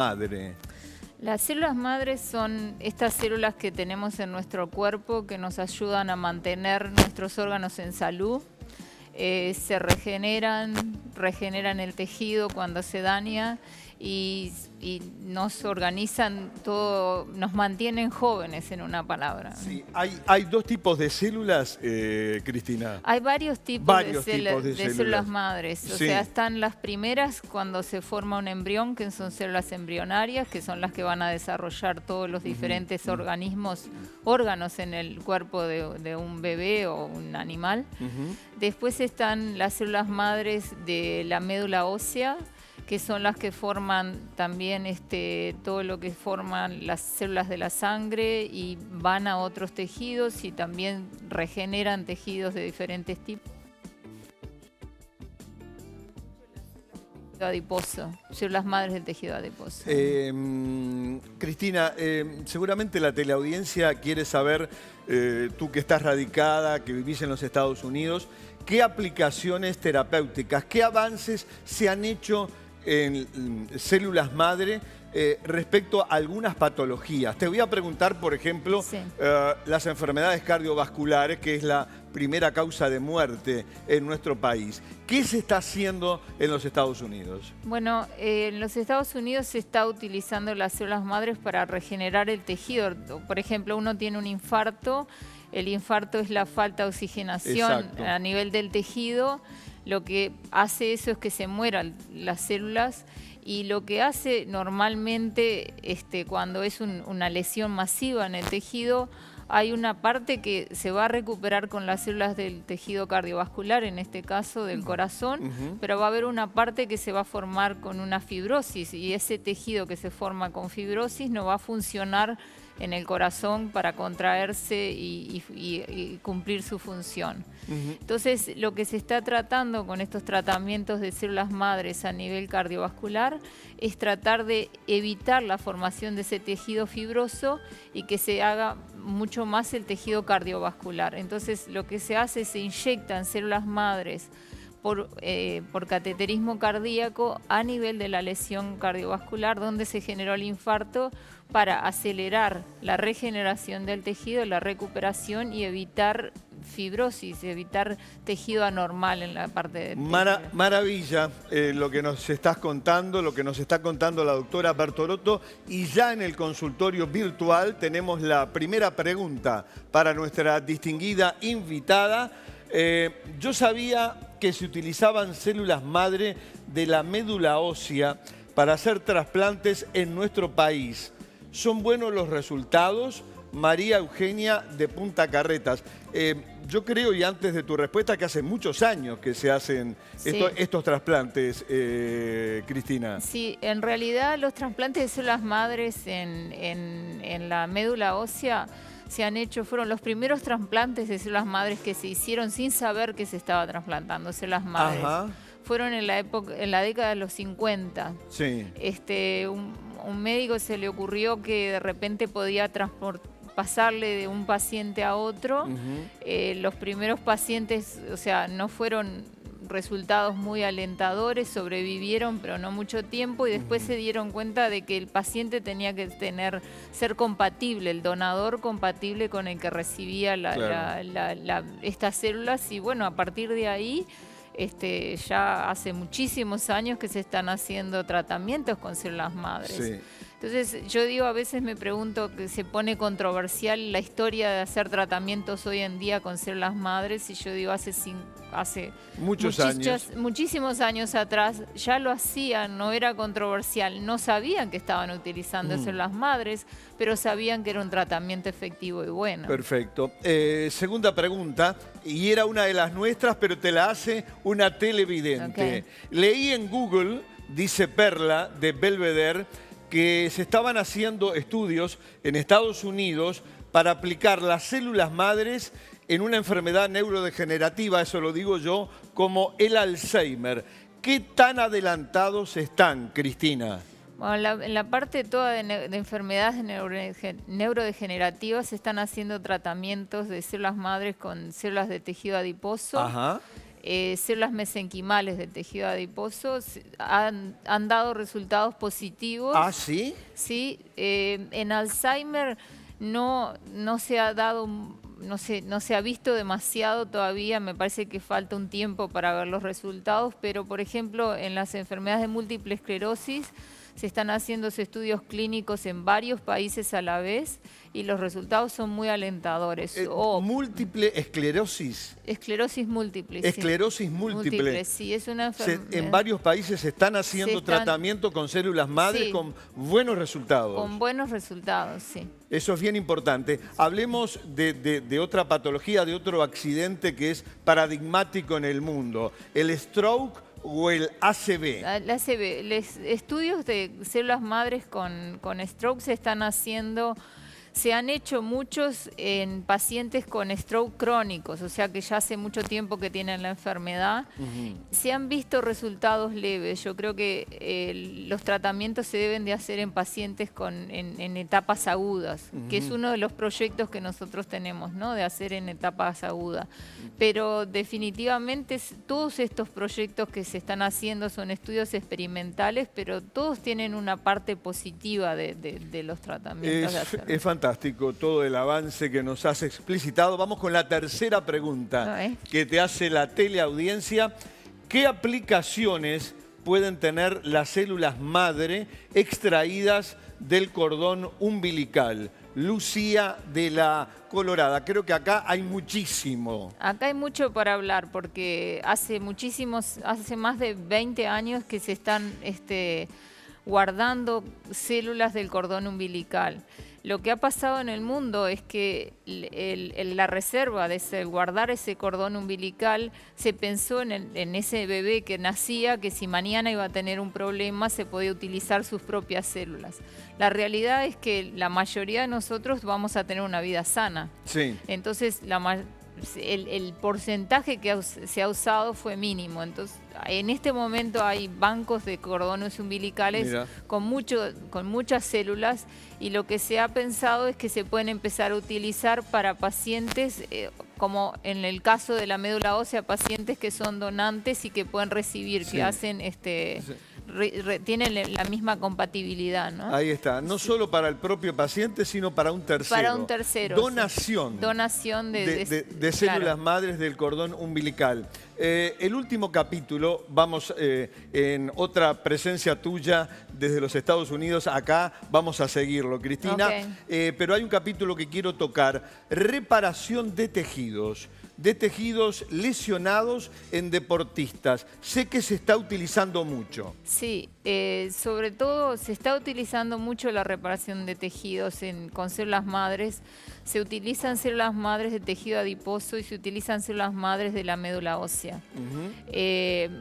madre? Las células madres son estas células que tenemos en nuestro cuerpo que nos ayudan a mantener nuestros órganos en salud. Se regeneran el tejido cuando se daña y nos organizan todo, nos mantienen jóvenes, en una palabra. Sí, hay dos tipos de células, Cristina. Hay varios tipos de células células madres. O Sí. sea, están las primeras cuando se forma un embrión, que son células embrionarias, que son las que van a desarrollar todos los diferentes órganos en el cuerpo de un bebé o un animal. Después están las células madres de la médula ósea, que son las que forman también todo lo que forman las células de la sangre y van a otros tejidos y también regeneran tejidos de diferentes tipos. Adiposo, células madres del tejido adiposo. Cristina, seguramente la teleaudiencia quiere saber, tú que estás radicada, que vivís en los Estados Unidos, qué aplicaciones terapéuticas, qué avances se han hecho en células madre respecto a algunas patologías. Te voy a preguntar, por ejemplo, las enfermedades cardiovasculares, que es la primera causa de muerte en nuestro país. ¿Qué se está haciendo en los Estados Unidos? Bueno, en los Estados Unidos se está utilizando las células madres para regenerar el tejido. Por ejemplo, uno tiene un infarto, el infarto es la falta de oxigenación a nivel del tejido. Lo que hace eso es que se mueran las células y lo que hace normalmente cuando es una lesión masiva en el tejido, hay una parte que se va a recuperar con las células del tejido cardiovascular, en este caso del corazón, pero va a haber una parte que se va a formar con una fibrosis y ese tejido que se forma con fibrosis no va a funcionar en el corazón para contraerse y cumplir su función. Entonces, lo que se está tratando con estos tratamientos de células madres a nivel cardiovascular es tratar de evitar la formación de ese tejido fibroso y que se haga mucho más el tejido cardiovascular. Entonces, lo que se hace es se inyectan células madres por cateterismo cardíaco a nivel de la lesión cardiovascular donde se generó el infarto para acelerar la regeneración del tejido, la recuperación y evitar fibrosis, evitar tejido anormal en la parte de Maravilla lo que nos estás contando, lo que nos está contando la doctora Bertolotto, y ya en el consultorio virtual tenemos la primera pregunta para nuestra distinguida invitada. Yo sabía que se utilizaban células madre de la médula ósea para hacer trasplantes en nuestro país. ¿Son buenos los resultados? María Eugenia de Punta Carretas. Yo creo, y antes de tu respuesta, que hace muchos años que se hacen estos trasplantes, Cristina. Sí, en realidad los trasplantes de células madres en la médula ósea se han hecho, fueron los primeros trasplantes de células madres que se hicieron sin saber que se estaba trasplantando células madres. Fueron en la década de los 50. Sí. Un médico se le ocurrió que de repente podía pasarle de un paciente a otro. Los primeros pacientes, o sea, no fueron resultados muy alentadores, sobrevivieron pero no mucho tiempo y después se dieron cuenta de que el paciente tenía que ser compatible, el donador compatible con el que recibía estas células y bueno, a partir de ahí ya hace muchísimos años que se están haciendo tratamientos con células madres. Sí. Entonces yo digo, a veces me pregunto que se pone controversial la historia de hacer tratamientos hoy en día con células madres y yo digo hace muchísimos años atrás ya lo hacían, no era controversial, no sabían que estaban utilizando células madres, pero sabían que era un tratamiento efectivo y bueno. Perfecto. Segunda pregunta, y era una de las nuestras, pero te la hace una televidente. Leí en Google, dice Perla, de Belvedere, que se estaban haciendo estudios en Estados Unidos para aplicar las células madres en una enfermedad neurodegenerativa, eso lo digo yo, como el Alzheimer. ¿Qué tan adelantados están, Cristina? Bueno, en la parte toda de enfermedades neurodegenerativas se están haciendo tratamientos de células madres con células de tejido adiposo. células mesenquimales del tejido adiposo han dado resultados positivos. ¿Ah, sí? Sí, en Alzheimer no se ha dado, no se ha visto demasiado todavía, me parece que falta un tiempo para ver los resultados, pero por ejemplo en las enfermedades de múltiple esclerosis se están haciendo estudios clínicos en varios países a la vez y los resultados son muy alentadores. Múltiple esclerosis. Esclerosis múltiple. Esclerosis múltiple. Sí, es una enfermedad. En varios países se están haciendo tratamiento con células madres con buenos resultados. Con buenos resultados, sí. Eso es bien importante. Hablemos de otra patología, de otro accidente que es paradigmático en el mundo. El stroke o el ACV. El ACV. Estudios de células madres con stroke se están haciendo. Se han hecho muchos en pacientes con stroke crónicos, o sea que ya hace mucho tiempo que tienen la enfermedad. Se han visto resultados leves. Yo creo que los tratamientos se deben de hacer en pacientes en etapas agudas, que es uno de los proyectos que nosotros tenemos, ¿no? De hacer en etapas agudas. Pero definitivamente todos estos proyectos que se están haciendo son estudios experimentales, pero todos tienen una parte positiva de los tratamientos. Es fantástico todo el avance que nos has explicitado. Vamos con la tercera pregunta que te hace la teleaudiencia. ¿Qué aplicaciones pueden tener las células madre extraídas del cordón umbilical? Lucía de la Colorada. Creo que acá hay muchísimo. Acá hay mucho para hablar porque hace más de 20 años que se están guardando células del cordón umbilical. Lo que ha pasado en el mundo es que la reserva de guardar ese cordón umbilical, se pensó en ese bebé que nacía, que si mañana iba a tener un problema se podía utilizar sus propias células. La realidad es que la mayoría de nosotros vamos a tener una vida sana. Sí. Entonces el porcentaje que se ha usado fue mínimo. Entonces, en este momento hay bancos de cordones umbilicales con muchas células y lo que se ha pensado es que se pueden empezar a utilizar para pacientes, como en el caso de la médula ósea, pacientes que son donantes y que pueden recibir, que hacen tienen la misma compatibilidad, ¿no? Ahí está, no solo para el propio paciente, sino para un tercero. Para un tercero. Donación. Sí. Donación de células madres del cordón umbilical. El último capítulo, vamos en otra presencia tuya desde los Estados Unidos, acá vamos a seguirlo, Cristina. Pero hay un capítulo que quiero tocar, reparación de tejidos lesionados en deportistas. Sé que se está utilizando mucho. Sí, sobre todo se está utilizando mucho la reparación de tejidos con células madres. Se utilizan células madres de tejido adiposo y se utilizan células madres de la médula ósea.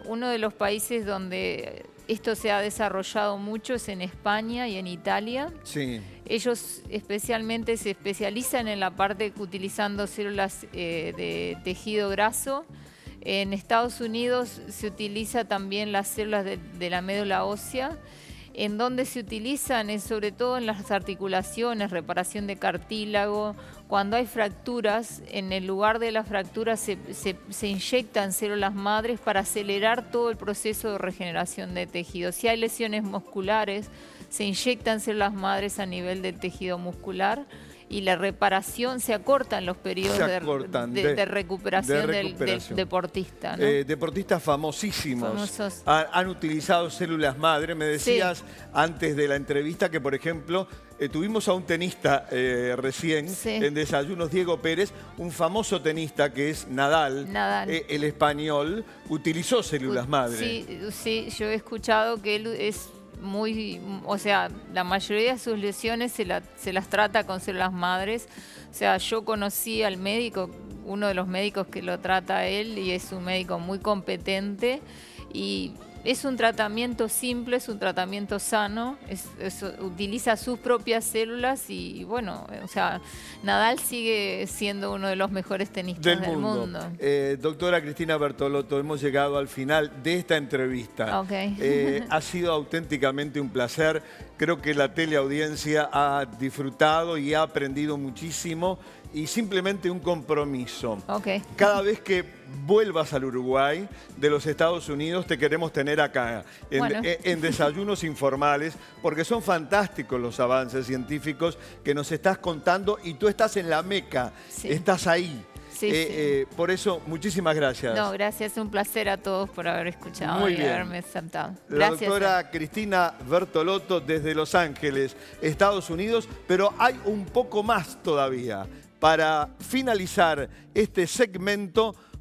Uno de los países donde esto se ha desarrollado mucho es en España y en Italia. Sí. Ellos especialmente se especializan en la parte utilizando células de tejido graso. En Estados Unidos se utiliza también las células de la médula ósea. En donde se utilizan es sobre todo en las articulaciones, reparación de cartílago. Cuando hay fracturas, en el lugar de las fracturas se inyectan células madres para acelerar todo el proceso de regeneración de tejido. Si hay lesiones musculares, se inyectan células madres a nivel del tejido muscular y la reparación, se acortan los periodos de recuperación del deportista, ¿no? Deportistas famosísimos han utilizado células madre. Me decías antes de la entrevista que, por ejemplo, tuvimos a un tenista recién en Desayunos, Diego Pérez, un famoso tenista que es Nadal. El español, utilizó células madre. Sí, yo he escuchado que él es la mayoría de sus lesiones se las trata con células madres. O sea, yo conocí al médico, uno de los médicos que lo trata a él, y es un médico muy competente. Y es un tratamiento simple, es un tratamiento sano, utiliza sus propias células y bueno, o sea, Nadal sigue siendo uno de los mejores tenistas del mundo. Doctora Cristina Bertolotto, hemos llegado al final de esta entrevista. Ha sido auténticamente un placer. Creo que la teleaudiencia ha disfrutado y ha aprendido muchísimo. y simplemente un compromiso. Ok. Cada vez que vuelvas al Uruguay de los Estados Unidos, te queremos tener acá, en Desayunos Informales, porque son fantásticos los avances científicos que nos estás contando y tú estás en la Meca, estás ahí. Por eso, muchísimas gracias. No, gracias. Un placer a todos por haber escuchado y haberme sentado. La doctora Cristina Bertolotto desde Los Ángeles, Estados Unidos, pero hay un poco más todavía. Para finalizar este segmento,